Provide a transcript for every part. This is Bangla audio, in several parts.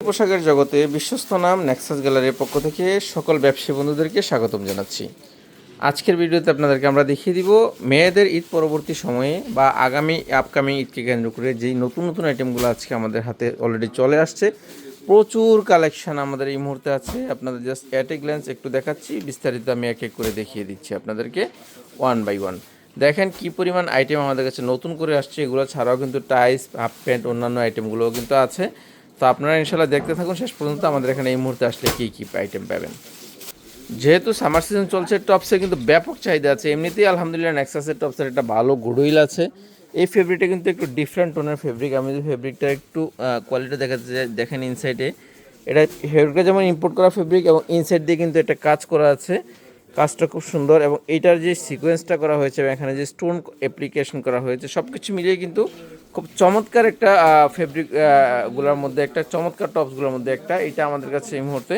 পোশাকের জগতে বিশ্বস্ত নাম নেক্সাস গ্যালারির পক্ষ থেকে সকল ব্যবসায়ী বন্ধুদেরকে স্বাগতম জানাচ্ছি। আজকের ভিডিওতে আপনাদেরকে আমরা দেখিয়ে দিব মেয়েদের ঈদ পরবর্তী সময়ে বা আগামী আপকামিং ঈদকে কেন্দ্র করে যেই নতুন নতুন আইটেমগুলো আজকে আমাদের হাতে অলরেডি চলে আসছে। প্রচুর কালেকশান আমাদের এই মুহূর্তে আছে। আপনাদের জাস্ট অ্যাট এ গ্ল্যান্স একটু দেখাচ্ছি, বিস্তারিত আমি এক এক করে দেখিয়ে দিচ্ছি আপনাদেরকে ওয়ান বাই ওয়ান। দেখেন কি পরিমাণ আইটেম আমাদের কাছে নতুন করে আসছে। এগুলো ছাড়াও কিন্তু টাইস, হাফ প্যান্ট, অন্যান্য আইটেমগুলোও কিন্তু আছে। তো আপনারা ইনশাল্লাহ দেখতে থাকুন শেষ পর্যন্ত। আমাদের এখানে এই মুহূর্তে আসলে কী কী আইটেম পাবেন। যেহেতু সামার সিজন চলছে, টপসে কিন্তু ব্যাপক চাহিদা আছে। এমনিতেই আলহামদুলিল্লাহ নেক্সাসের টপসের একটা ভালো গুডউইল আছে। এই ফেব্রিকটা কিন্তু একটু ডিফারেন্ট টোনের ফেব্রিক। আমি যদি ফেব্রিকটা একটু কোয়ালিটি দেখাতে চাই, দেখেন ইনসাইডে এটা ফেব্রিকটা যেমন ইম্পোর্ট করা ফেব্রিক এবং ইনসাইড দিয়ে কিন্তু একটা কাজ করা আছে। কাজটা খুব সুন্দর এবং এইটার যে সিকোয়েন্সটা করা হয়েছে এবং এখানে যে স্টোন অ্যাপ্লিকেশন করা হয়েছে সব কিছু মিলিয়ে কিন্তু খুব চমৎকার একটা ফেব্রিকগুলোর মধ্যে একটা চমৎকার টপসগুলোর মধ্যে একটা। এটা আমাদের কাছে এই মুহূর্তে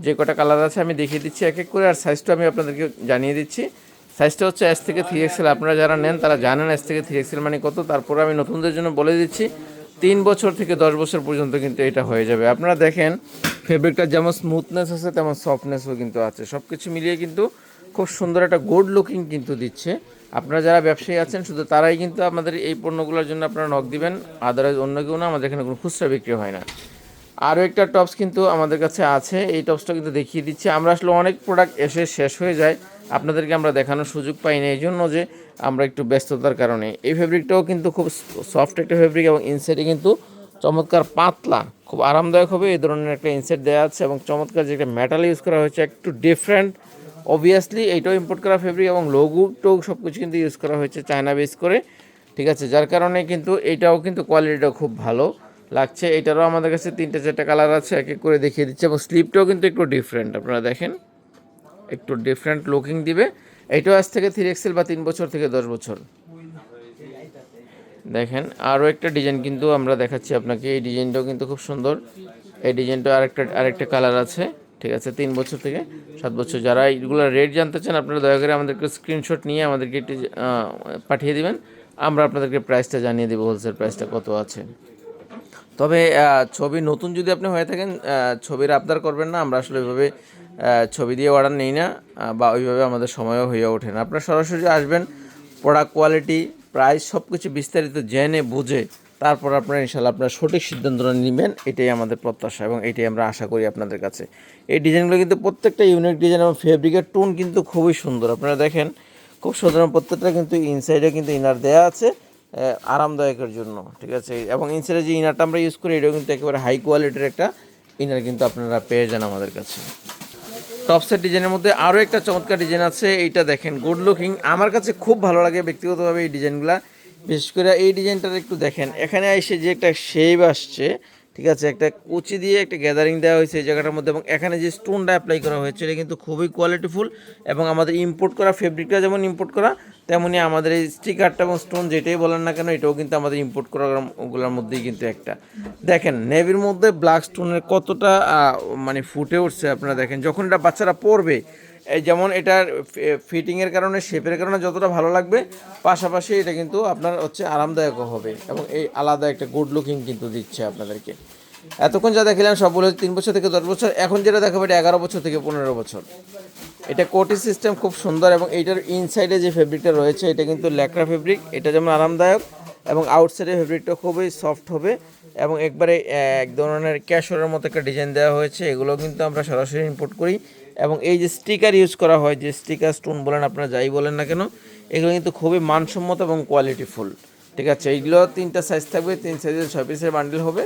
যে কটা কালার আছে আমি দেখিয়ে দিচ্ছি এক এক করে, আর সাইজটা আমি আপনাদেরকে জানিয়ে দিচ্ছি। সাইজটা হচ্ছে S থেকে 3XL। আপনারা যারা নেন তারা জানেন S থেকে 3XL মানে কত। তারপরে আমি নতুনদের জন্য বলে দিচ্ছি 3 বছর থেকে 10 বছর পর্যন্ত কিন্তু এটা হয়ে যাবে। আপনারা দেখেন ফেব্রিকটা যেমন স্মুথনেস আছে তেমন সফটনেসও কিন্তু আছে। সব কিছু মিলিয়ে কিন্তু খুব সুন্দর একটা গুড লুকিং কিন্তু দিচ্ছে। আপনারা যারা ব্যবসায়ী আছেন শুধু তারাই কিন্তু আমাদের এই পণ্যগুলোর জন্য আপনারা নক দিবেন, আদারওয়াইজ অন্য কেউ না। আমাদের এখানে কোনো খুচরা বিক্রি হয় না। আরও একটা টপস কিন্তু আমাদের কাছে আছে, এই টপসটা কিন্তু দেখিয়ে দিচ্ছি। আমরা আসলে অনেক প্রোডাক্ট এসে শেষ হয়ে যায়, আপনাদেরকে আমরা দেখানোর সুযোগ পাই না, এই জন্য যে আমরা একটু ব্যস্ততার কারণে। এই ফেব্রিকটাও কিন্তু খুব সফট একটা ফেব্রিক এবং ইনসাইডে কিন্তু চমৎকার পাতলা, খুব আরামদায়ক হবে এই ধরনের একটা ইনসাইড দেওয়া আছে। এবং চমৎকার যে একটা মেটাল ইউজ করা হয়েছে একটু ডিফারেন্ট। অবভিয়াসলি এইটাও ইম্পোর্ট করা ফেব্রিক এবং লোগো টোগ সব কিছু কিন্তু ইউজ করা হয়েছে চায়না বেস করে, ঠিক আছে। যার কারণে কিন্তু এইটাও কিন্তু কোয়ালিটিটাও খুব ভালো লাগছে। এটারও আমাদের কাছে 3-4টা কালার আছে, এক এক করে দেখিয়ে দিচ্ছে। এবং স্লিপটাও কিন্তু একটু ডিফারেন্ট, আপনারা দেখেন একটু ডিফারেন্ট লুকিং দিবে। এইটাও আজ থেকে 3XL বা 3 বছর থেকে 10 বছর। দেখেন আরও একটা ডিজাইন কিন্তু আমরা দেখাচ্ছি আপনাকে। এই ডিজাইনটাও কিন্তু খুব সুন্দর। এই ডিজাইনটা আরেকটা কালার আছে, ঠিক আছে। 3 বছর থেকে 7 বছর। যারা এইগুলো রেট জানতে চান আপনারা দয়া করে আমাদেরকে স্ক্রিনশট নিয়ে আমাদেরকে একটু পাঠিয়ে দিবেন, আমরা আপনাদেরকে প্রাইসটা জানিয়ে দেবো, হোলসেল প্রাইসটা কত আছে। তবে ছবি নতুন যদি আপনি হয়ে থাকেন ছবির আবদার করবেন না। আমরা আসলে ওইভাবে ছবি দিয়ে অর্ডার নেই না, বা ওইভাবে আমাদের সময়ও হয়ে ওঠে না। আপনারা সরাসরি আসবেন, প্রোডাক্ট কোয়ালিটি প্রাইস সব কিছু বিস্তারিত জেনে বুঝে তারপর আপনারা ইনশাল্লাহ আপনারা সঠিক সিদ্ধান্তটা নেবেন, এটাই আমাদের প্রত্যাশা এবং এটাই আমরা আশা করি আপনাদের কাছে। এই ডিজাইনগুলো কিন্তু প্রত্যেকটা ইউনিক ডিজাইন এবং ফেব্রিকের টোন কিন্তু খুবই সুন্দর। আপনারা দেখেন খুব সুন্দর। প্রত্যেকটা কিন্তু ইনসাইডে কিন্তু ইনার দেওয়া আছে আরামদায়কের জন্য, ঠিক আছে। এবং ইনসাইডে যে ইনারটা আমরা ইউজ করি এটাও কিন্তু একেবারে হাই কোয়ালিটির একটা ইনার কিন্তু আপনারা পেয়ে যান আমাদের কাছে। টপসের ডিজাইনের মধ্যে আরও একটা চমৎকার ডিজাইন আছে, এইটা দেখেন গুড লুকিং। আমার কাছে খুব ভালো লাগে ব্যক্তিগতভাবে এই ডিজাইনগুলো। বিশেষ করে এই ডিজাইনটার একটু দেখেন, এখানে এসে যে একটা শেপ আসছে, ঠিক আছে, একটা কুচি দিয়ে একটা গ্যাদারিং দেওয়া হয়েছে এই জায়গাটার মধ্যে। এবং এখানে যে স্টোনটা অ্যাপ্লাই করা হয়েছে এটা কিন্তু খুবই কোয়ালিটিফুল। এবং আমাদের ইম্পোর্ট করা ফেব্রিকটা যেমন ইম্পোর্ট করা, তেমনি আমাদের এই স্টিকারটা এবং স্টোন যেটাই বলেন না কেন এটাও কিন্তু আমাদের ইম্পোর্ট করা ওগুলোর মধ্যেই কিন্তু একটা। দেখেন নেভির মধ্যে ব্ল্যাক স্টোনের কতটা মানে ফুটে উঠছে। আপনারা দেখেন যখন এটা বাচ্চারা পরবে, এই যেমন এটার ফিটিংয়ের কারণে, শেপের কারণে যতটা ভালো লাগবে, পাশাপাশি এটা কিন্তু আপনার হচ্ছে আরামদায়কও হবে এবং এই আলাদা একটা গুড লুকিং কিন্তু দিচ্ছে আপনাদেরকে। এতক্ষণ যা দেখালাম সব বলে 3 বছর থেকে 10 বছর। এখন যেটা দেখাবো এটা 11 বছর থেকে 15 বছর। এটা কোটি সিস্টেম খুব সুন্দর এবং এইটার ইনসাইডে যে ফেব্রিকটা রয়েছে এটা কিন্তু ল্যাকড়া ফেব্রিক। এটা যেমন আরামদায়ক এবং আউটসাইডের ফেব্রিকটা খুবই সফট হবে এবং একবারে এক ধরনের ক্যাশরের মতো একটা ডিজাইন দেওয়া হয়েছে। এগুলো কিন্তু আমরা সরাসরি ইম্পোর্ট করি। এবং এই যে স্টিকার ইউজ করা হয়, যে স্টিকার স্টোন বলেন আপনারা যাই বলেন না কেন, এগুলো কিন্তু খুবই মানসম্মত এবং কোয়ালিটিফুল, ঠিক আছে। এইগুলো 3টা সাইজ থাকবে, 3 সাইজের 6 পিসের বান্ডেল হবে।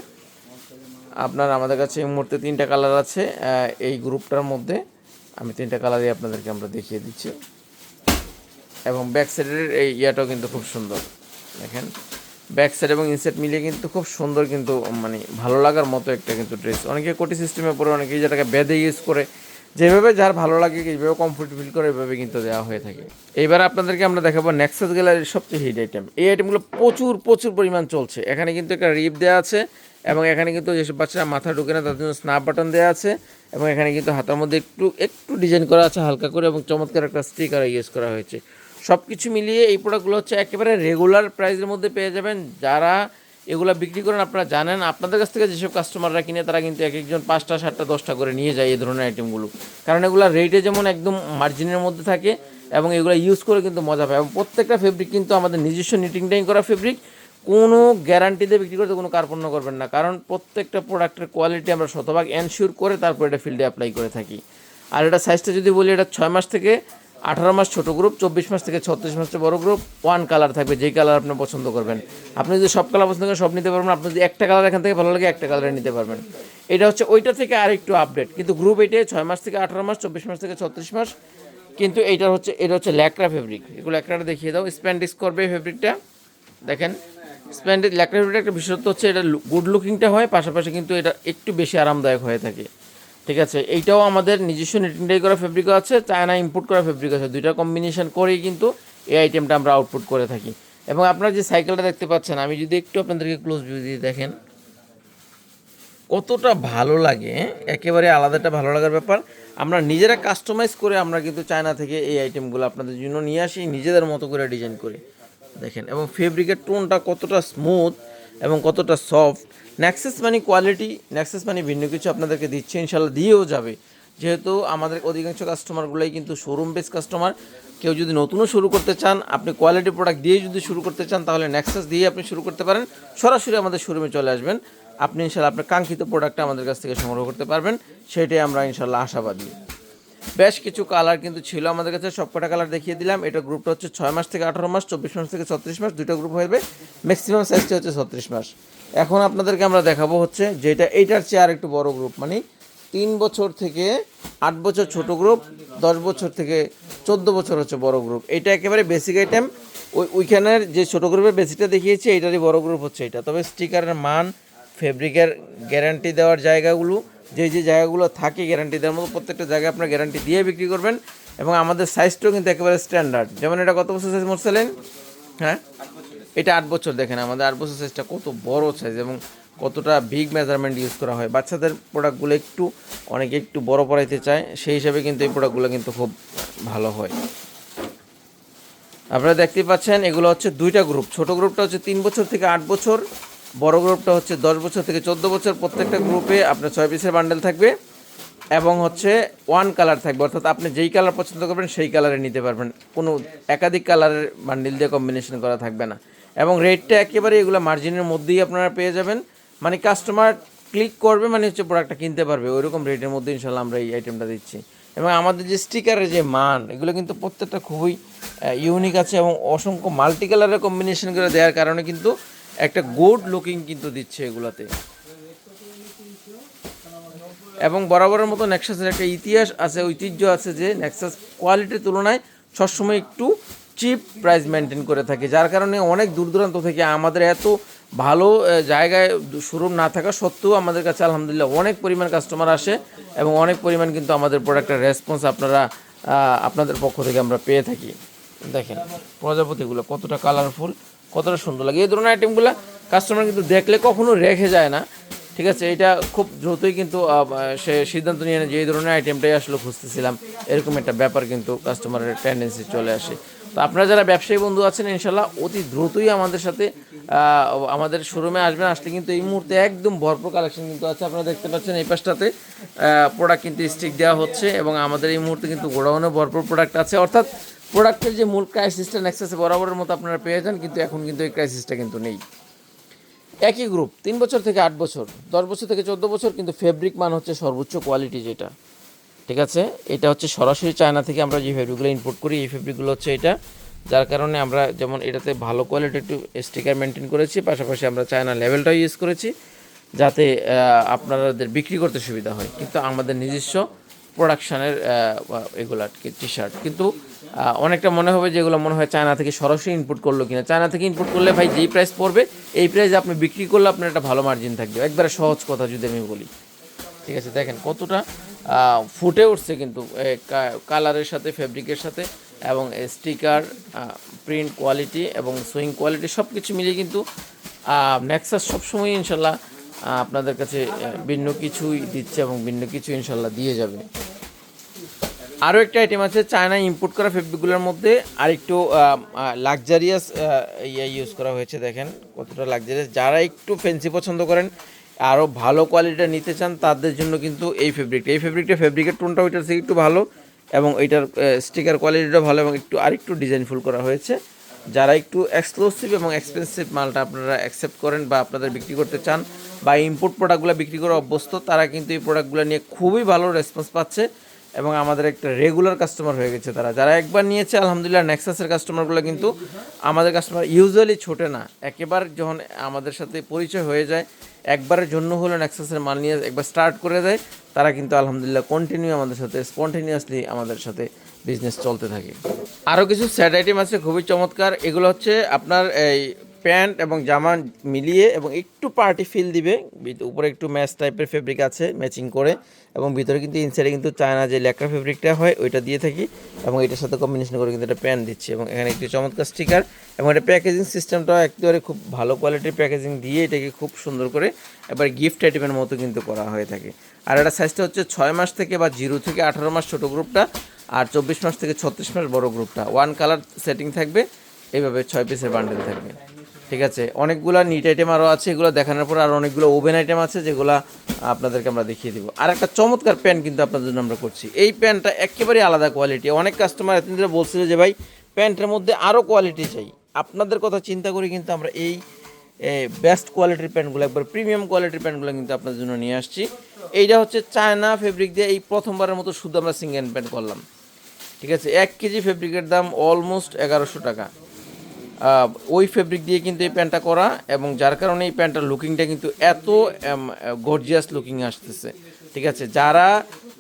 আপনার আমাদের কাছে এই মুহূর্তে 3টা কালার আছে এই গ্রুপটার মধ্যে। আমি 3টা কালারই আপনাদেরকে আমরা দেখিয়ে দিচ্ছি। এবং ব্যাক সাইডের এই ইয়াটাও কিন্তু খুব সুন্দর। দেখেন ব্যাক সাইড এবং ইনসাইড মিলিয়ে কিন্তু খুব সুন্দর, কিন্তু মানে ভালো লাগার মতো একটা কিন্তু ড্রেস। অনেকে কোটি সিস্টেমে পরে, অনেকে যেটাকে বেঁধে ইউজ করে, যেভাবে যার ভালো লাগে এইভাবে কমফোর্ট ফিল করে এভাবে কিন্তু দেওয়া হয়ে থাকে। এইবার আপনাদেরকে আমরা দেখাবো নেক্সাস গ্যালারির সবচেয়ে হিট আইটেম। এই আইটেমগুলো প্রচুর প্রচুর পরিমাণ চলছে। এখানে কিন্তু একটা রিপ দেওয়া আছে এবং এখানে কিন্তু যেসব বাচ্চারা মাথা ঢুকে না তাদের জন্য স্ন্যাপ বাটন দেওয়া আছে। এবং এখানে কিন্তু হাতের মধ্যে একটু একটু ডিজাইন করা আছে হালকা করে এবং চমৎকার একটা স্টিকার ইউজ করা হয়েছে। সব কিছু মিলিয়ে এই প্রোডাক্টগুলো হচ্ছে একেবারে রেগুলার প্রাইসের মধ্যে পেয়ে যাবেন। যারা এগুলো বিক্রি করেন, আপনারা জানেন। আপনাদের কাছ থেকে যেসব কাস্টমাররা কিনে তারা কিন্তু এক একজন 5টা 7টা 10টা করে নিয়ে যায় এই ধরনের আইটেমগুলো, কারণ এগুলো রেটে যেমন একদম মার্জিনের মধ্যে থাকে এবং এগুলো ইউজ করে কিন্তু মজা পায়। এবং প্রত্যেকটা ফেব্রিক কিন্তু আমাদের নিজস্ব নিটিং ডাইং করা ফেব্রিক, কোনো গ্যারান্টি দিয়ে বিক্রি করতে কোনো কার্পণ্য করবেন না, কারণ প্রত্যেকটা প্রোডাক্টের কোয়ালিটি আমরা শতভাগ এনশিওর করে তারপর এটা ফিল্ডে অ্যাপ্লাই করে থাকি। আর এটা সাইজটা যদি বলি, এটা 6 মাস থেকে 18 মাস ছোটো গ্রুপ, 24 মাস থেকে 36 মাসের বড় গ্রুপ। 1 কালার থাকবে, যেই কালার আপনি পছন্দ করবেন। আপনি যদি সব কালার পছন্দ করেন সব নিতে পারবেন, আপনি যদি একটা কালার এখান থেকে ভালো লাগে একটা কালারে নিতে পারবেন। এটা হচ্ছে ওইটা থেকে আর একটু আপডেট, কিন্তু গ্রুপ এটাই 6 মাস থেকে 18 মাস, 24 মাস থেকে 36 মাস। কিন্তু এটা হচ্ছে ল্যাকড়া ফেব্রিক। এগুলো ল্যাকড়াটা দেখিয়ে দাও, স্প্যান্ডিক্স করবে ফেব্রিকটা। দেখেন স্প্যান্ডিক্স ল্যাকড়া ফেব্রিকটা একটা বিশেষত্ব হচ্ছে এটা গুড লুকিংটা হয়, পাশাপাশি কিন্তু এটা একটু বেশি আরামদায়ক হয়ে থাকে। ঠিক আছে, এইটাও আমাদের নিজস্ব নিটিং করা ফেব্রিকও আছে, চায়না ইম্পোর্ট করা ফেব্রিক আছে, দুইটা কম্বিনেশন করেই কিন্তু এই আইটেমটা আমরা আউটপুট করে থাকি। এবং আপনারা যে সাইকেলটা দেখতে পাচ্ছেন, আমি যদি একটু আপনাদেরকে ক্লোজ ভিউ দিয়ে দেখেন কতটা ভালো লাগে, একেবারে আলাদাটা ভালো লাগার ব্যাপার। আমরা নিজেরা কাস্টমাইজ করে আমরা কিন্তু চায়না থেকে এই আইটেমগুলো আপনাদের জন্য নিয়ে আসি, নিজেদের মতো করে ডিজাইন করে দেখেন। এবং ফেব্রিকের টোনটা কতটা স্মুথ এবং কতটা সফট। নেক্সাস মানে কোয়ালিটি, নেক্সাস মানে ভিন্ন কিছু আপনাদেরকে দিচ্ছে, ইনশাল্লাহ দিয়েও যাবে। যেহেতু আমাদের অধিকাংশ কাস্টমারগুলোই কিন্তু শোরুম বেস কাস্টমার। কেউ যদি নতুনও শুরু করতে চান, আপনি কোয়ালিটি প্রোডাক্ট দিয়ে যদি শুরু করতে চান, তাহলে নেক্সাস দিয়ে আপনি শুরু করতে পারেন। সরাসরি আমাদের শোরুমে চলে আসবেন, আপনি ইনশাল্লাহ আপনার কাঙ্ক্ষিত প্রোডাক্টটা আমাদের কাছ থেকে সংগ্রহ করতে পারবেন, সেটাই আমরা ইনশাল্লাহ আশাবাদী। বেশ কিছু কালার কিন্তু ছিল আমাদের কাছে, সবকটা কালার দেখিয়ে দিলাম। এটা গ্রুপটা হচ্ছে 6 মাস থেকে 18 মাস, 24 মাস থেকে 36 মাস, দুটো গ্রুপ হবে। ম্যাক্সিমাম সাইজটা হচ্ছে 36 মাস। এখন আপনাদেরকে আমরা দেখাবো হচ্ছে যেটা এইটার চেয়ে আর একটু বড় গ্রুপ, মানে 3 বছর থেকে 8 বছর ছোট গ্রুপ, 10 বছর থেকে 14 বছর হচ্ছে বড় গ্রুপ। এটা একেবারে বেসিক আইটেম। ওইখানের যে ছোটো গ্রুপের বেসিকটা দেখিয়েছি, এইটারই বড় গ্রুপ হচ্ছে এটা। তবে স্টিকারের মান, ফেব্রিকের গ্যারান্টি দেওয়ার জায়গাগুলো, যে জায়গাগুলো থাকে গ্যারান্টি দেওয়ার মতো, প্রত্যেকটা জায়গায় আপনার গ্যারান্টি দিয়ে বিক্রি করবেন। এবং আমাদের সাইজটাও কিন্তু একেবারে স্ট্যান্ডার্ড। যেমন এটা কত বছর সাইজ মোরসালেন? হ্যাঁ, এটা 8 বছর। দেখেন আমাদের 8 বছর সাইজটা কত বড় সাইজ এবং কতটা বিগ মেজারমেন্ট ইউজ করা হয়। বাচ্চাদের প্রোডাক্টগুলো অনেকে একটু বড় পড়াইতে চায়, সেই হিসাবে কিন্তু এই প্রোডাক্টগুলো কিন্তু খুব ভালো হয়। আপনারা দেখতেই পাচ্ছেন এগুলো হচ্ছে দুইটা গ্রুপ। ছোট গ্রুপটা হচ্ছে 3 বছর থেকে 8 বছর, বড় গ্রুপটা হচ্ছে 10 বছর থেকে 14 বছর। প্রত্যেকটা গ্রুপে আপনার 6 পিসের বান্ডেল থাকবে এবং হচ্ছে 1 কালার থাকবে, অর্থাৎ আপনি যেই কালার পছন্দ করবেন সেই কালারে নিতে পারবেন। কোনো একাধিক কালারের বান্ডেল দিয়ে কম্বিনেশন করা থাকবে না। এবং রেটটা একেবারে এগুলো মার্জিনের মধ্যেই আপনারা পেয়ে যাবেন, মানে কাস্টমার ক্লিক করবে মানে হচ্ছে প্রোডাক্টটা কিনতে পারবে, ওইরকম রেটের মধ্যে ইনশাল্লাহ আমরা এই আইটেমটা দিচ্ছি। এবং আমাদের যে স্টিকারের যে মান, এগুলো কিন্তু প্রত্যেকটা খুবই ইউনিক আছে এবং অসংখ্য মাল্টি কালারের কম্বিনেশন করে দেওয়ার কারণে কিন্তু একটা গুড লুকিং কিন্তু দিচ্ছে এগুলাতে। এবং বরাবরের মতো নেক্সাসের একটা ইতিহাস আছে, ঐতিহ্য আছে, যে নেক্সাস কোয়ালিটির তুলনায় সবসময় একটু চিপ প্রাইস মেনটেন করে থাকে, যার কারণে অনেক দূর দূরান্ত থেকে আমাদের এত ভালো জায়গায় শোরুম না থাকা সত্ত্বেও আমাদের কাছে আলহামদুলিল্লাহ অনেক পরিমাণ কাস্টমার আসে এবং অনেক পরিমাণ কিন্তু আমাদের প্রোডাক্টের রেসপন্স আপনাদের পক্ষ থেকে আমরা পেয়ে থাকি। দেখেন প্রজাপতিগুলো কতটা কালারফুল, কতটা সুন্দর লাগে। এই ধরনের আইটেমগুলো কাস্টমার কিন্তু দেখলে কখনো রেখে যায় না। ঠিক আছে, এটা খুব দ্রুতই কিন্তু সে সিদ্ধান্ত নিয়ে নেয় যে এই ধরনের আইটেমটাই আসলে খুঁজতেছিলাম, এরকম একটা ব্যাপার কিন্তু কাস্টমারের টেন্ডেন্সি চলে আসে। তো আপনারা যারা ব্যবসায়ী বন্ধু আছেন, ইনশাল্লাহ অতি দ্রুতই আমাদের সাথে আমাদের শোরুমে আসবেন। আসলে কিন্তু এই মুহূর্তে একদম ভরপুর কালেকশন কিন্তু আছে। আপনারা দেখতে পাচ্ছেন এই পাশটাতে প্রোডাক্ট কিন্তু স্টিক দেওয়া হচ্ছে এবং আমাদের এই মুহূর্তে কিন্তু গোডাউনে ভরপুর প্রোডাক্ট আছে। অর্থাৎ প্রোডাক্টের যে মূল ক্রাইসিসটা নেক্সাসে বরাবরের মতো আপনারা পেয়ে যান, কিন্তু এখন কিন্তু এই ক্রাইসিসটা কিন্তু নেই। একই গ্রুপ 3 বছর থেকে 8 বছর, 10 বছর থেকে 14 বছর, কিন্তু ফেব্রিক মান হচ্ছে সর্বোচ্চ কোয়ালিটি যেটা। ঠিক আছে, এটা হচ্ছে সরাসরি চায়না থেকে আমরা যে ফেব্রিকগুলো ইম্পোর্ট করি, এই ফেব্রিকগুলো হচ্ছে এটা, যার কারণে আমরা যেমন এটাতে ভালো কোয়ালিটি একটু স্টিকার মেনটেন করেছি, পাশাপাশি আমরা চায়না লেভেলটাও ইউজ করেছি যাতে আপনাদের বিক্রি করতে সুবিধা হয়। কিন্তু আমাদের নিজস্ব প্রোডাকশানের এগুলো টি শার্ট কিন্তু অনেকটা মনে হবে যে এগুলো মনে হয় চায়না থেকে সরাসরি ইনপুট করলো কিনা। চায়না থেকে ইনপুট করলে ভাই যেই প্রাইস পড়বে এই প্রাইসে আপনি বিক্রি করলে আপনার একটা ভালো মার্জিন থাকবে। একবারে সহজ কথা যদি আমি বলি। ঠিক আছে, দেখেন কতটা ফুটে উঠছে কিন্তু কালারের সাথে, ফেব্রিকের সাথে, এবং স্টিকার, প্রিন্ট কোয়ালিটি এবং সুইং কোয়ালিটি সব কিছু মিলিয়ে কিন্তু নেক্সাস সবসময় ইনশাল্লাহ আপনাদের কাছে ভিন্ন কিছুই দিচ্ছে এবং ভিন্ন কিছু ইনশাল্লাহ দিয়ে যাবে। আরও একটা আইটেম আছে চায়না ইম্পোর্ট করা ফেব্রিকগুলোর মধ্যে আরেকটু লাক্সারিয়াস ইউজ করা হয়েছে। দেখেন কতটা লাক্সারিয়াস। যারা একটু ফ্যান্সি পছন্দ করেন, আরও ভালো কোয়ালিটিটা নিতে চান, তাদের জন্য কিন্তু এই ফেব্রিকের টোনটা ওইটার থেকে একটু ভালো, এবং এইটার স্টিকার কোয়ালিটিটা ভালো, এবং একটু আরেকটু ডিজাইনফুল করা হয়েছে। যারা একটু এক্সক্লুসিভ এবং এক্সপেন্সিভ মালটা আপনারা অ্যাকসেপ্ট করেন বা আপনাদের বিক্রি করতে চান, বা ইম্পোর্ট প্রোডাক্টগুলো বিক্রি করে অভ্যস্ত, তারা কিন্তু এই প্রোডাক্টগুলো নিয়ে খুবই ভালো রেসপন্স পাচ্ছে, এবং আমাদের একটা রেগুলার কাস্টমার হয়ে গেছে তারা। যারা একবার নিয়েছে আলহামদুলিল্লাহ, নেক্সাসের কাস্টমারগুলো কিন্তু আমাদের কাস্টমার ইউজুয়ালি ছোটে না। একেবার যখন আমাদের সাথে পরিচয় হয়ে যায়, একবারের জন্য হলো নেক্সাসের মাল নিয়ে একবার স্টার্ট করে দেয়, তারা কিন্তু আলহামদুলিল্লাহ কন্টিনিউ আমাদের সাথে স্পন্টেনিয়াসলি আমাদের সাথে বিজনেস চলতে থাকে। আরও কিছু সেট আইটেম আছে খুবই চমৎকার। এগুলো হচ্ছে আপনার এই প্যান্ট এবং জামা মিলিয়ে এবং একটু পার্টি ফিল দিবে, উপরে একটু ম্যাচ টাইপের ফেব্রিক আছে ম্যাচিং করে, এবং ভিতরে কিন্তু ইনসাইডে কিন্তু চায়না যে ল্যাকড়া ফেব্রিকটা হয় ওইটা দিয়ে থাকি, এবং এটার সাথে কম্বিনেশন করে কিন্তু একটা প্যান্ট দিচ্ছি, এবং এখানে একটি চমৎকার স্টিকার, এবং এটা প্যাকেজিং সিস্টেমটাও একেবারে খুব ভালো কোয়ালিটির প্যাকেজিং দিয়ে এটাকে খুব সুন্দর করে এবার গিফট আইটেমের মতো কিন্তু করা হয়ে থাকে। আর এটা সাইজটা হচ্ছে 6 মাস থেকে বা 0 থেকে 18 মাস ছোটো গ্রুপটা, আর 24 মাস থেকে 36 মাস বড় গ্রুপটা। ওয়ান কালার সেটিং থাকবে, এইভাবে 6 পিসের বান্ডেল থাকবে। ঠিক আছে, অনেকগুলো নিট আইটেম আরও আছে, এগুলো দেখানোর পর আর অনেকগুলো ওভেন আইটেম আছে যেগুলো আপনাদেরকে আমরা দেখিয়ে দিব। আর একটা চমৎকার প্যান্ট কিন্তু আপনাদের জন্য আমরা করছি। এই প্যান্টটা একেবারে আলাদা কোয়ালিটি। অনেক কাস্টমার এতদিন ধরে বলছিল যে ভাই প্যান্টের মধ্যে আরও কোয়ালিটি চাই। আপনাদের কথা চিন্তা করি কিন্তু আমরা এই বেস্ট কোয়ালিটির প্যান্টগুলো, একবার প্রিমিয়াম কোয়ালিটির প্যান্টগুলো কিন্তু আপনাদের জন্য নিয়ে আসছি। এইটা হচ্ছে চায়না ফেব্রিক দিয়ে এই প্রথমবারের মতো শুধু আমরা সিঙ্গেল প্যান্ট করলাম। ঠিক আছে, 1 কেজি ফেব্রিকের দাম অলমোস্ট 1100 টাকা। ওই ফেব্রিক দিয়ে কিন্তু এই প্যান্টটা করা, এবং যার কারণে এই প্যান্টটার লুকিংটা কিন্তু এত গর্জিয়াস লুকিং আসতেছে। ঠিক আছে, যারা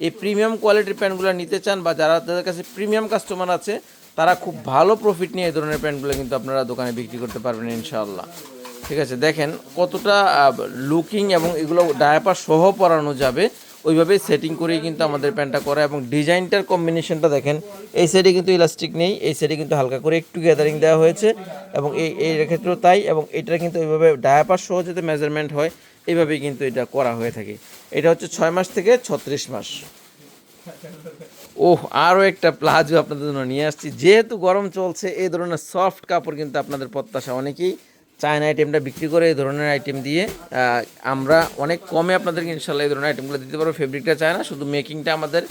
এই প্রিমিয়াম কোয়ালিটির প্যান্টগুলো নিতে চান, বা যারা তাদের কাছে প্রিমিয়াম কাস্টমার আছে, তারা খুব ভালো প্রফিট নিয়ে এই ধরনের প্যান্টগুলো কিন্তু আপনারা দোকানে বিক্রি করতে পারবেন ইনশাআল্লাহ। ঠিক আছে, দেখেন কতটা লুকিং, এবং এগুলো ডায়াপার সহ পরানো যাবে, ওইভাবেই সেটিং করেই কিন্তু আমাদের প্যান্টটা করা। এবং ডিজাইনটার কম্বিনেশনটা দেখেন, এই সাইডে কিন্তু ইলাস্টিক নেই, এই সাইডে কিন্তু হালকা করে একটু গ্যাদারিং দেওয়া হয়েছে, এবং এই ক্ষেত্রেও তাই। এবং এটা কিন্তু ওইভাবে ডায়াপার সহ যাতে মেজারমেন্ট হয়, এইভাবেই কিন্তু এটা করা হয়ে থাকে। এটা হচ্ছে 6 মাস থেকে 36 মাস। ওহ, আরও একটা প্লাজো আপনাদের জন্য নিয়ে আসছি। যেহেতু গরম চলছে, এই ধরনের সফট কাপড় কিন্তু আপনাদের প্রত্যাশা। অনেকেই চায়না আইটেমটা বিক্রি করে এই ধরনের আইটেম দিয়ে আমরা অনেক কমে আপনাদেরকে ইনশাল্লাহ এই ধরনের আইটেমগুলো দিতে পারবো। ফেব্রিকটা চায়না, শুধু মেকিংটা আমাদের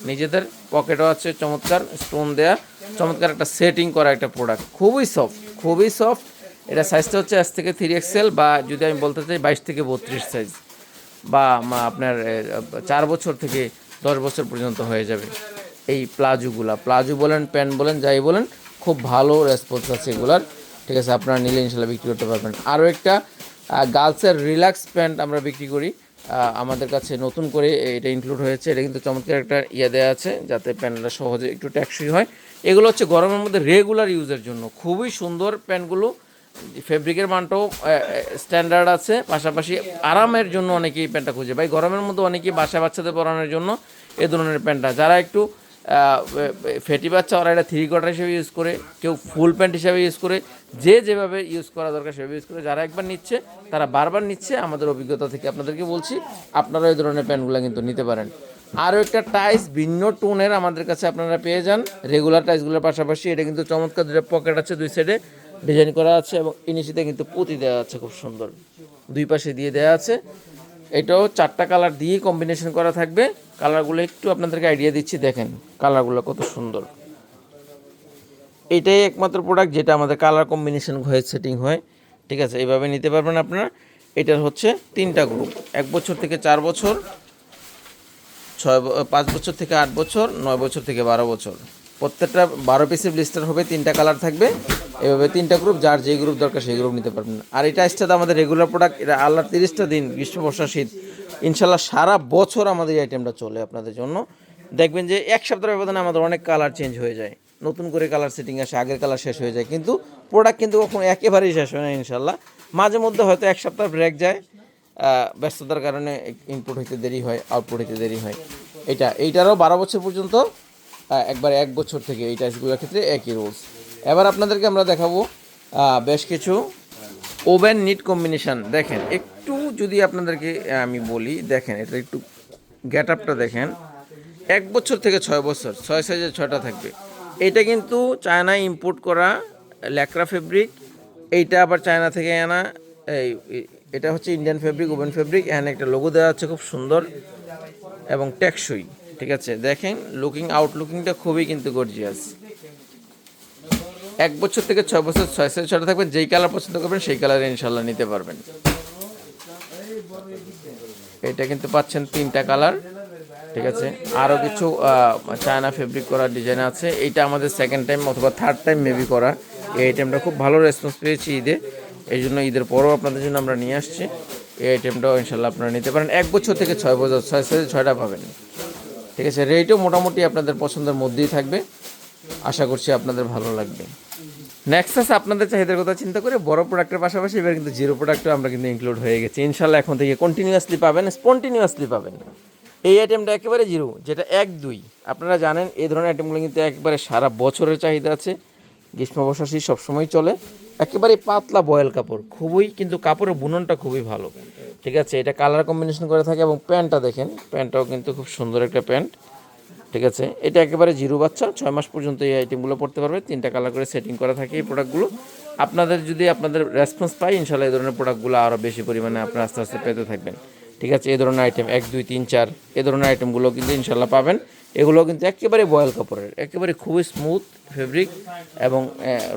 নিজেদের। পকেটও আছে চমৎকার স্টোন দেয়া, চমৎকার একটা সেটিং করা একটা প্রোডাক্ট, খুবই সফট, খুবই সফট। এটা সাইজটা হচ্ছে S থেকে 3XL, বা যদি আমি বলতে চাই 22 থেকে 32 সাইজ, বা আপনার 4 বছর থেকে 10 বছর পর্যন্ত হয়ে যাবে। এই প্লাজো বলেন, প্যান্ট বলেন, যাই বলেন, খুব ভালো রেসপন্স আছে এগুলার। ঠিক আছে, আপনারা নিলে ইনশাল্লাহ বিক্রি করতে পারবেন। আরও একটা গার্লসের রিল্যাক্স প্যান্ট আমরা বিক্রি করি, আমাদের কাছে নতুন করে এটা ইনক্লুড হয়েছে। এটা কিন্তু চমৎকার একটা দেওয়া আছে, যাতে প্যান্টটা সহজে একটু টেকসই হয়। এগুলো হচ্ছে গরমের মধ্যে রেগুলার ইউজের জন্য খুবই সুন্দর প্যান্টগুলো। ফেব্রিকের মানটাও স্ট্যান্ডার্ড আছে, পাশাপাশি আরামের জন্য অনেকেই প্যান্টটা খুঁজে। ভাই গরমের মধ্যে অনেকেই বাচ্চাদের পরানোর জন্য এই ধরনের প্যান্টটা, যারা একটু ফেটি বাচ্চা, ওরা এটা 3/4 হিসেবে ইউজ করে, কেউ ফুল প্যান্ট হিসেবে ইউজ করে, যে যেভাবে ইউজ করা দরকার সেভাবে ইউজ করে। যারা একবার নিচ্ছে তারা বারবার নিচ্ছে। আমাদের অভিজ্ঞতা থেকে আপনাদেরকে বলছি, আপনারা এই ধরনের প্যান্টগুলো কিন্তু নিতে পারেন। আরও একটা টাইস ভিন্ন টোনের আমাদের কাছে আপনারা পেয়ে যান রেগুলার টাইসগুলোর পাশাপাশি। এটা কিন্তু চমৎকার, দুটো পকেট আছে, দুই সাইডে ডিজাইন করা আছে, এবং ইনিশিতে কিন্তু পুঁতি দেওয়া আছে খুব সুন্দর, দুই পাশে দিয়ে দেওয়া আছে। এটাও 4টা কালার দিয়ে কম্বিনেশন করা থাকবে। কালারগুলো একটু আপনাদেরকে আইডিয়া দিচ্ছি, দেখেন কালারগুলো কত সুন্দর। এটাই একমাত্র প্রোডাক্ট যেটা আমাদের কালার কম্বিনেশন হয়ে সেটিং হয়। ঠিক আছে, এইভাবে নিতে পারবেন আপনারা। এটার হচ্ছে 3টা গ্রুপ, 1 বছর থেকে 4 বছর, 5 বছর থেকে 8 বছর, 9 বছর থেকে 12 বছর। প্রত্যেকটা 12 পিসের ব্লিস্টার হবে, 3টা কালার থাকবে, এভাবে 3টা গ্রুপ, যার যেই গ্রুপ দরকার সেই গ্রুপ নিতে পারবেন। আর এই টাইসটা আমাদের রেগুলার প্রোডাক্ট। এটা আল্লাহর 30টা দিন, গ্রীষ্ম বর্ষা শীত, ইনশাল্লাহ সারা বছর আমাদের এই আইটেমটা চলে আপনাদের জন্য। দেখবেন যে 1 সপ্তাহের ব্যবধানে আমাদের অনেক কালার চেঞ্জ হয়ে যায়, নতুন করে কালার সেটিং আসে, আগের কালার শেষ হয়ে যায়, কিন্তু প্রোডাক্ট কিন্তু কখনো একেবারেই শেষ হয় না ইনশাল্লাহ। মাঝে মধ্যে হয়তো 1 সপ্তাহ ব্রেক যায়, ব্যস্ততার কারণে ইনপুট হইতে দেরি হয়, আউটপুট হইতে দেরি হয়। এইটারও 12 বছর পর্যন্ত, একবার 1 বছর থেকে এই টাইসগুলোর ক্ষেত্রে একই রুলস। এবার আপনাদেরকে আমরা দেখাবো বেশ কিছু ওভেন নিট কম্বিনেশান। দেখেন একটু যদি আপনাদেরকে আমি বলি, দেখেন এটা একটু গেট আপটা দেখেন, 1 বছর থেকে 6 বছর, 6 সাইজের 6টা থাকবে। এইটা কিন্তু চায়নায় ইম্পোর্ট করা ল্যাকড়া ফেব্রিক। এইটা আবার চায়না থেকে আনা। এই এটা হচ্ছে ইন্ডিয়ান ফেব্রিক, ওভেন ফেব্রিক। এখানে একটা লোগো দেওয়া আছে খুব সুন্দর এবং টেকসই। ঠিক আছে, দেখেন আউটলুকিংটা খুবই কিন্তু গর্জিয়াস। 1 বছর থেকে 6 বছর, 6 সাইজ 6টা থাকবে। যেই কালার পছন্দ করবেন সেই কালারে ইনশাল্লাহ নিতে পারবেন। এটা কিন্তু পাচ্ছেন 3টা কালার। ঠিক আছে, আরও কিছু চায়না ফেব্রিক করা ডিজাইন আছে। এইটা আমাদের সেকেন্ড টাইম অথবা থার্ড টাইম মেবি করা। এই আইটেমটা খুব ভালো রেসপন্স পেয়েছি ঈদে, এই জন্য ঈদের পরও আপনাদের জন্য আমরা নিয়ে আসছি। এই আইটেমটাও ইনশাল্লাহ আপনারা নিতে পারেন। 1 বছর থেকে 6 বছর, 6 সাইজে 6টা পাবেন। ঠিক আছে, রেটও মোটামুটি আপনাদের পছন্দের মধ্যেই থাকবে। আশা করছি আপনাদের ভালো লাগবে। নেক্সট আছে আপনাদের চাহিদার কথা চিন্তা করে বড় প্রোডাক্টের পাশাপাশি এবার কিন্তু জিরো প্রোডাক্টও আমরা কিন্তু ইনক্লুড হয়ে গেছি। ইনশাল্লাহ এখন থেকে কন্টিনিউয়াসলি পাবেন, স্পন্টিনিউয়াসলি পাবেন। এই আইটেমটা একেবারে জিরো, যেটা 1-2 আপনারা জানেন এই ধরনের আইটেমগুলো কিন্তু একেবারে সারা বছরের চাহিদা আছে। গ্রীষ্ম বর্ষা শীত সবসময় চলে। একেবারে পাতলা বয়েল কাপড়, খুবই কিন্তু কাপড়ের বুননটা খুবই ভালো। ঠিক আছে, এটা কালার কম্বিনেশন করে থাকে এবং প্যান্টটা দেখেন, প্যান্টটাও কিন্তু খুব সুন্দর একটা প্যান্ট। ঠিক আছে, এটা একেবারে জিরো বাচ্চা 6 মাস পর্যন্ত এই আইটেমগুলো পড়তে পারবে। 3টা কালার করে সেটিং করা থাকে এই প্রোডাক্টগুলো। আপনাদের যদি আপনাদের রেসপন্স পাই ইনশাল্লাহ এই ধরনের প্রোডাক্টগুলো আরও বেশি পরিমাণে আপনারা আস্তে আস্তে পেতে থাকবেন। ঠিক আছে, এই ধরনের আইটেম 1, 2, 3, 4 এই ধরনের আইটেমগুলো কিন্তু ইনশাল্লাহ পাবেন। এগুলো কিন্তু একেবারে বয়েল কাপড়ের, একেবারে খুবই স্মুথ ফেব্রিক এবং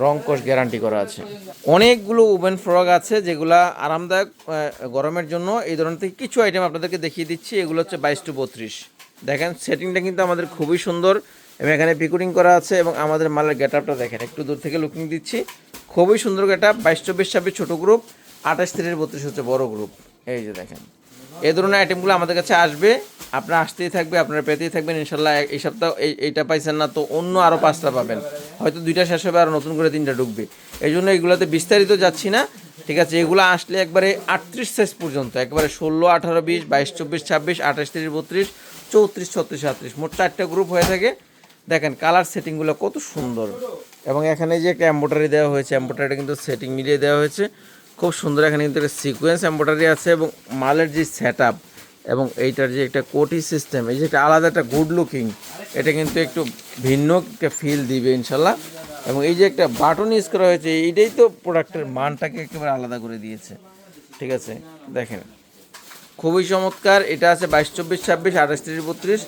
রং কস গ্যারান্টি করা আছে। অনেকগুলো ওভেন ফ্রক আছে যেগুলো আরামদায়ক গরমের জন্য। এই ধরনের থেকে কিছু আইটেম আপনাদেরকে দেখিয়ে দিচ্ছি। এগুলো হচ্ছে 22-32। দেখেন সেটিংটা কিন্তু আমাদের খুবই সুন্দর এবং এখানে পিকুরিং করা আছে এবং আমাদের মালের গেট আপটা দেখেন, একটু দূর থেকে লুকিং দিচ্ছি। খুবই সুন্দর গেট আপ। 22-24-26 ছোটো গ্রুপ, 28-30-32 হচ্ছে বড় গ্রুপ। এই যে দেখেন, এই ধরনের আইটেমগুলো আমাদের কাছে আসবে, আপনারা আসতেই থাকবে, আপনারা পেতেই থাকবেন ইনশাল্লাহ। এই সপ্তাহ এইটা পাইছেন না তো অন্য আরও 5টা পাবেন, হয়তো 2টা শেষ হবে আর নতুন করে 3টা ঢুকবে। এই জন্য এগুলোতে বিস্তারিত যাচ্ছি না। ঠিক আছে, এগুলো আসলে একবারে 38 সাইজ পর্যন্ত, একবারে 16, 18, 20, 22, 24, 26, 28, 30, 32, 34, 36, 38 মোট 4টা গ্রুপ হয়ে থাকে। দেখেন কালার সেটিংগুলো কত সুন্দর এবং এখানে যে একটা এম্ব্রয়ডারি দেওয়া হয়েছে, এম্ব্রয়ডারিটা কিন্তু সেটিং মিলিয়ে দেওয়া হয়েছে খুব সুন্দর। এখানে কিন্তু একটা সিকোয়েন্স এম্ব্রয়ডারি আছে এবং মালের যে সেট আপ এবং এইটার যে একটা কোটি সিস্টেম, এই যে একটা আলাদা একটা গুড লুকিং, এটা কিন্তু একটু ভিন্ন একটা ফিল দিবে ইনশাল্লাহ। এবং এই যে একটা বাটন ইউজ করা হয়েছে, এইটাই তো প্রোডাক্টের মানটাকে একেবারে আলাদা করে দিয়েছে। ঠিক আছে, দেখেন খুবই চমৎকার। এটা আছে 22-24-26, 28-30-32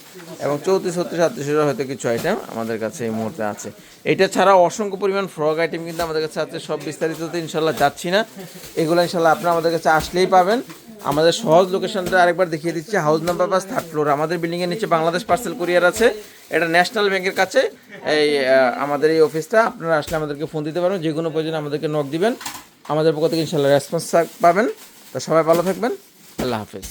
এবং 34-36 হয়তো কিছু আইটেম আমাদের কাছে এই মুহূর্তে আছে। এটা ছাড়াও অসংখ্য পরিমাণ ফ্রক আইটেম কিন্তু আমাদের কাছে আছে। সব বিস্তারিততে ইনশাল্লাহ যাচ্ছি না, এগুলো ইনশাল্লাহ আপনারা আমাদের কাছে আসলেই পাবেন। আমাদের সহজ লোকেশনটা আরেকবার দেখিয়ে দিচ্ছি। House number 5, 3rd floor. আমাদের বিল্ডিংয়ের নিচে বাংলাদেশ পার্সেল কুরিয়ার আছে, এটা ন্যাশনাল ব্যাংকের কাছে এই আমাদের এই অফিসটা। আপনারা আসলে আমাদেরকে ফোন দিতে পারবেন, যে কোনো প্রয়োজনে আমাদেরকে নক দিবেন। আমাদের পক্ষ থেকে ইনশাল্লাহ রেসপন্স পাবেন। তো সবাই ভালো থাকবেন, আল্লাহ হাফেজ।